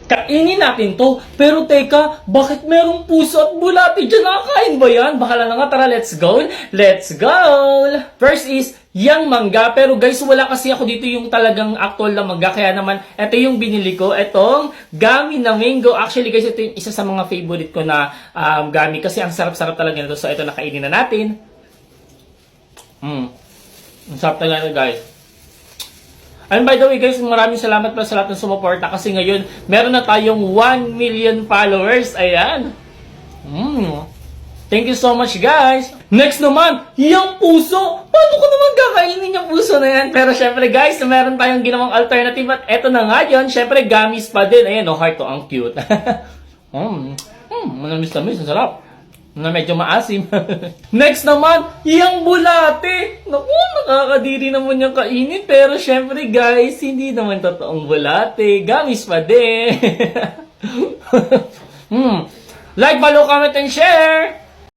Kainin natin to. Pero teka, bakit merong puso at bulati dyan? Nakakain ba yan? Bahala na nga, tara, let's go! Let's go! First is, yang mangga. Pero guys, wala kasi ako dito yung talagang actual na mangga. Kaya naman, ito yung binili ko. Itong gummy na mango. Actually guys, ito yung isa sa mga favorite ko na gummy. Kasi ang sarap-sarap talaga nito. So ito, nakainin na natin. Ang sarap talaga guys. And by the way guys, maraming salamat pala sa lahat ng sumuporta kasi ngayon meron na tayong 1 million followers. Ayan. Thank you so much guys. Next naman, yung puso. Paano ko naman kakainin yung puso na yan? Pero syempre guys, meron tayong ginawang alternative at eto na nga yun. Syempre gummies pa din. Ayan, oh, heart to, ang cute. Manamis-tamis, ang sarap. Na medyo maasim. Next naman, yung bulate. Naku, nakakadiri naman yung kainin. Pero syempre guys, hindi naman totoong bulate. Gamis pa din. Like, follow, comment, and share!